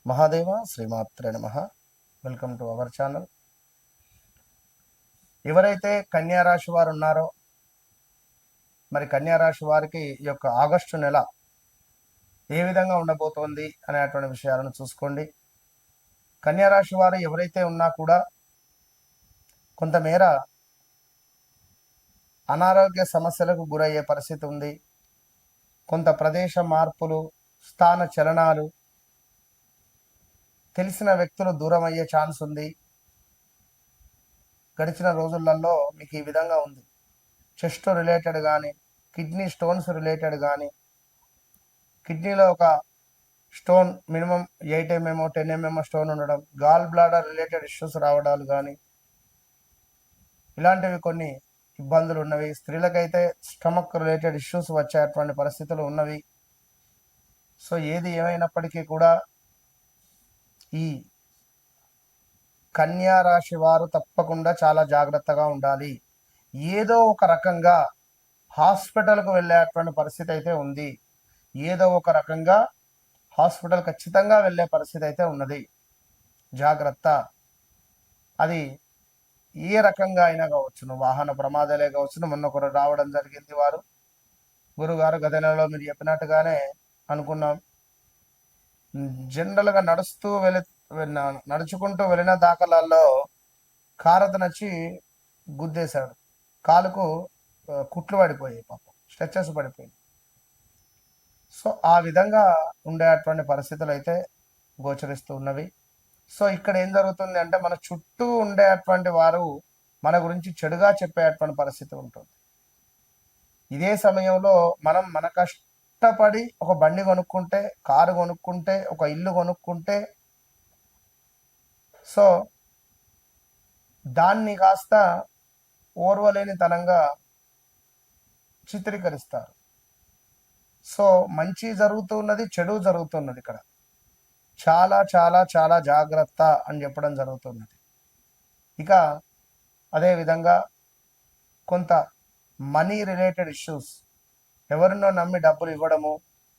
మహాదేవ శ్రీమాత్రే నమః. Welcome to our channel. ఎవరైతే కన్యా రాశి వారు ఉన్నారో మరి కన్యా రాశి వారికి ఈ యొక్క ఆగస్టు నెల ఏ విధంగా ఉండబోతోంది అనేటువంటి విషయాలను చూసుకోండి. కన్యా రాశి వారు ఎవరైతే ఉన్నా కూడా కొంతమేర అనారోగ్య సమస్యలకు గురయ్యే పరిస్థితి ఉంది. కొంత ప్రదేశ మార్పులు, స్థాన చలనాలు, తెలిసిన వ్యక్తులు దూరం అయ్యే ఛాన్స్ ఉంది. గడిచిన రోజులలో మీకు ఈ విధంగా ఉంది. చెస్ట్ రిలేటెడ్ కానీ, కిడ్నీ స్టోన్స్ రిలేటెడ్ కానీ, కిడ్నీలో ఒక stone minimum 8 mm 10 mm stone ఉండడం, గాల్ బ్లాడర్ రిలేటెడ్ ఇష్యూస్ రావడాలు కానీ, ఇలాంటివి కొన్ని ఇబ్బందులు ఉన్నవి. స్త్రీలకైతే స్టమక్ రిలేటెడ్ ఇష్యూస్ వచ్చేటువంటి పరిస్థితులు ఉన్నవి. సో ఏది ఏమైనప్పటికీ కూడా ఈ కన్యా రాశి వారు తప్పకుండా చాలా జాగ్రత్తగా ఉండాలి. ఏదో ఒక రకంగా హాస్పిటల్కు వెళ్ళేటువంటి పరిస్థితి అయితే ఉంది. ఏదో ఒక రకంగా హాస్పిటల్ ఖచ్చితంగా వెళ్ళే పరిస్థితి అయితే ఉన్నది. జాగ్రత్త. అది ఏ రకంగా అయినా కావచ్చును, వాహన ప్రమాదాలే కావచ్చును. మొన్న ఒకరు రావడం జరిగింది. వారు గురుగారు గత నెలలో మీరు చెప్పినట్టుగానే అనుకున్నాం. జనరల్గా నడుచుకుంటూ వెళ్ళిన దాఖలాల్లో కారత నచ్చి గుద్దేశాడు. కాలుకు కుట్లు పడిపోయాయి, పాపం స్ట్రెచెస్ పడిపోయింది. సో ఆ విధంగా ఉండేటువంటి పరిస్థితులు అయితే గోచరిస్తూ ఉన్నవి. సో ఇక్కడ ఏం జరుగుతుంది అంటే మన చుట్టూ ఉండేటువంటి వారు మన గురించి చెడుగా చెప్పేటువంటి పరిస్థితి ఉంటుంది. ఇదే సమయంలో మనం మన కష్టపడి ఒక బండి కొనుక్కుంటే, కారు కొనుక్కుంటే, ఒక ఇల్లు కొనుక్కుంటే, సో దాన్ని కాస్త ఓర్వలేని తనంగా చిత్రీకరిస్తారు. సో మంచి జరుగుతున్నది, చెడు జరుగుతున్నది. ఇక్కడ చాలా చాలా చాలా జాగ్రత్త అని చెప్పడం జరుగుతున్నది. ఇక అదేవిధంగా కొంత మనీ రిలేటెడ్ ఇష్యూస్, ఎవరినో నమ్మి డబ్బులు ఇవ్వడము,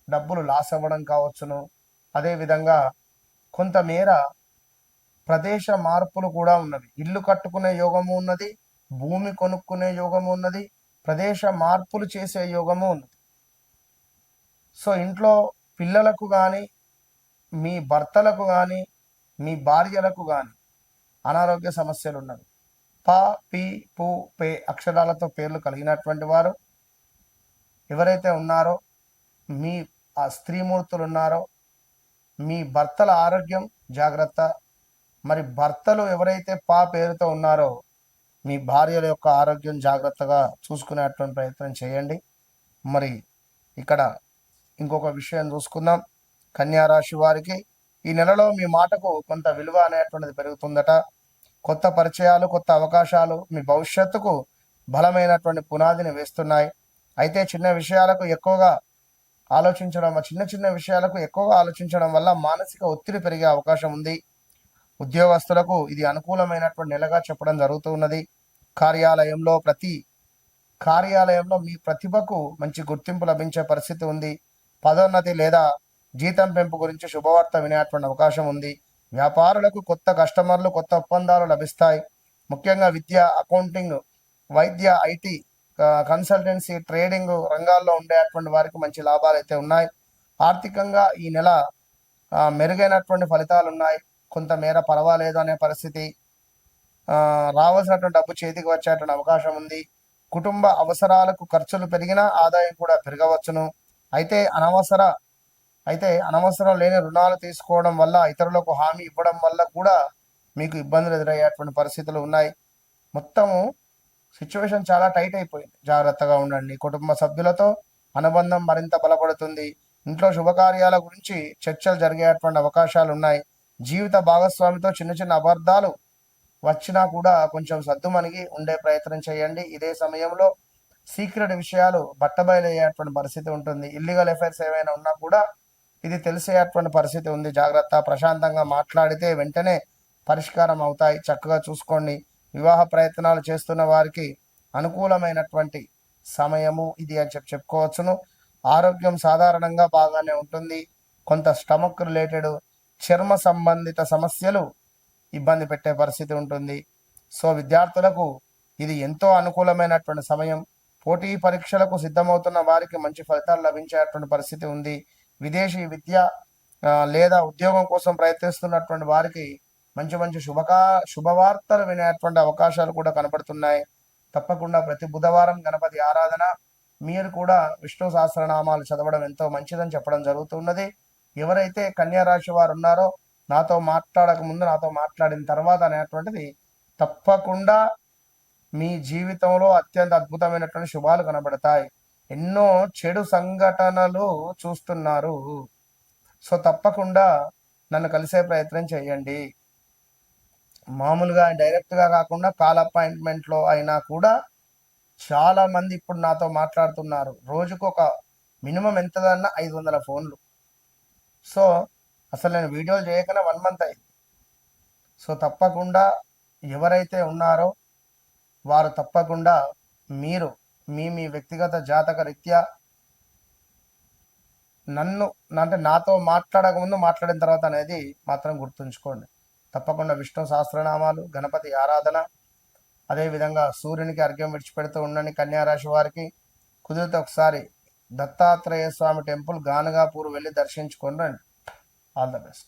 డబ్బులు లాస్ అవ్వడం కావచ్చును. అదేవిధంగా కొంతమేర ప్రదేశ మార్పులు కూడా ఉన్నవి. ఇల్లు కట్టుకునే యోగము ఉన్నది, భూమి కొనుక్కునే యోగము ఉన్నది, ప్రదేశ మార్పులు చేసే యోగము ఉన్నది. సో ఇంట్లో పిల్లలకు కానీ, మీ భర్తలకు కానీ, మీ భార్యలకు కానీ అనారోగ్య సమస్యలు ఉన్నవి. ప, పి, పు, పే అక్షరాలతో పేర్లు కలిగినటువంటి వారు ఎవరైతే ఉన్నారో, మీ ఆ స్త్రీమూర్తులు ఉన్నారో, మీ భర్తల ఆరోగ్యం జాగ్రత్త. మరి భర్తలు ఎవరైతే పా పేరుతో ఉన్నారో, మీ భార్యల యొక్క ఆరోగ్యం జాగ్రత్తగా చూసుకునేటువంటి ప్రయత్నం చేయండి. మరి ఇక్కడ ఇంకొక విషయం చూసుకుందాం. కన్యా రాశి వారికి ఈ నెలలో మీ మాటకు కొంత విలువ అనేటువంటిది పెరుగుతుందట. కొత్త పరిచయాలు, కొత్త అవకాశాలు మీ భవిష్యత్తుకు బలమైనటువంటి పునాదిని వేస్తున్నాయి. అయితే చిన్న విషయాలకు ఎక్కువగా ఆలోచించడం వల్ల మానసిక ఒత్తిడి పెరిగే అవకాశం ఉంది. ఉద్యోగస్తులకు ఇది అనుకూలమైనటువంటి నెలగా చెప్పడం జరుగుతున్నది. కార్యాలయంలో మీ ప్రతిభకు మంచి గుర్తింపు లభించే పరిస్థితి ఉంది. పదోన్నతి లేదా జీతం పెంపు గురించి శుభవార్త వినేటువంటి అవకాశం ఉంది. వ్యాపారులకు కొత్త కస్టమర్లు, కొత్త ఒప్పందాలు లభిస్తాయి. ముఖ్యంగా విద్య, అకౌంటింగ్, వైద్య, ఐటీ, కన్సల్టెన్సీ, ట్రేడింగ్ రంగాల్లో ఉండేటువంటి వారికి మంచి లాభాలు అయితే ఉన్నాయి. ఆర్థికంగా ఈ నెల మెరుగైనటువంటి ఫలితాలు ఉన్నాయి. కొంతమేర పర్వాలేదు అనే పరిస్థితి. రావాల్సినటువంటి డబ్బు చేతికి వచ్చేటువంటి అవకాశం ఉంది. కుటుంబ అవసరాలకు ఖర్చులు పెరిగినా ఆదాయం కూడా పెరగవచ్చును. అయితే అనవసరం లేని రుణాలు తీసుకోవడం వల్ల, ఇతరులకు హామీ ఇవ్వడం వల్ల కూడా మీకు ఇబ్బందులు ఎదురయ్యేటువంటి పరిస్థితులు ఉన్నాయి. మొత్తము సిచ్యువేషన్ చాలా టైట్ అయిపోయింది. జాగ్రత్తగా ఉండండి. కుటుంబ సభ్యులతో అనుబంధం మరింత బలపడుతుంది. ఇంట్లో శుభకార్యాల గురించి చర్చలు జరిగేటువంటి అవకాశాలు ఉన్నాయి. జీవిత భాగస్వామితో చిన్న చిన్న అబద్ధాలు వచ్చినా కూడా కొంచెం సద్దుమణిగి ఉండే ప్రయత్నం చేయండి. ఇదే సమయంలో సీక్రెట్ విషయాలు బట్టబయలయ్యేటువంటి పరిస్థితి ఉంటుంది. ఇల్లీగల్ అఫైర్స్ ఏమైనా ఉన్నా కూడా ఇది తెలిసేటువంటి పరిస్థితి ఉంది. జాగ్రత్త. ప్రశాంతంగా మాట్లాడితే వెంటనే పరిష్కారం అవుతాయి. చక్కగా చూసుకోండి. వివాహ ప్రయత్నాలు చేస్తున్న వారికి అనుకూలమైనటువంటి సమయము ఇది అని చెప్పుకోవచ్చును. ఆరోగ్యం సాధారణంగా బాగానే ఉంటుంది. కొంత స్టమక్ రిలేటెడ్ చర్మ సంబంధిత సమస్యలు ఇబ్బంది పెట్టే పరిస్థితి ఉంటుంది. సో విద్యార్థులకు ఇది ఎంతో అనుకూలమైనటువంటి సమయం. పోటీ పరీక్షలకు సిద్ధమవుతున్న వారికి మంచి ఫలితాలు లభించేటువంటి పరిస్థితి ఉంది. విదేశీ విద్య లేదా ఉద్యోగం కోసం ప్రయత్నిస్తున్నటువంటి వారికి మంచి మంచి శుభవార్తలు వినేటువంటి అవకాశాలు కూడా కనబడుతున్నాయి. తప్పకుండా ప్రతి బుధవారం గణపతి ఆరాధన, మీరు కూడా విష్ణు సహస్రనామాలు చదవడం ఎంతో మంచిదని చెప్పడం జరుగుతున్నది. ఎవరైతే కన్యా రాశి వారు ఉన్నారో నాతో మాట్లాడక ముందు, నాతో మాట్లాడిన తర్వాత అనేటువంటిది తప్పకుండా మీ జీవితంలో అత్యంత అద్భుతమైనటువంటి శుభాలు కనబడతాయి. ఎన్నో చెడు సంఘటనలు చూస్తున్నారు. సో తప్పకుండా నన్ను కలిసే ప్రయత్నం చేయండి. మామూలుగా డైరెక్ట్గా కాకుండా కాల్ అపాయింట్మెంట్లో అయినా కూడా చాలా మంది ఇప్పుడు నాతో మాట్లాడుతున్నారు. రోజుకు ఒక మినిమం ఎంతదన్నా 500 ఫోన్లు. సో అసలు నేను వీడియోలు చేయకనే 1 మంత్ అయింది. సో తప్పకుండా ఎవరైతే ఉన్నారో వారు తప్పకుండా మీరు మీ వ్యక్తిగత జాతక రీత్యా నాతో మాట్లాడక ముందు, మాట్లాడిన తర్వాత అనేది మాత్రం గుర్తుంచుకోండి. తప్పకుండా విష్ణు సహస్రనామాలు, గణపతి ఆరాధన, అదేవిధంగా సూర్యునికి అర్ఘ్యం విడిచిపెడుతూ ఉండండి. కన్యా రాశి వారికి కుదిరితే ఒకసారి దత్తాత్రేయ స్వామి టెంపుల్ గానగాపూర్ వెళ్ళి దర్శించుకొని రండి. All the best.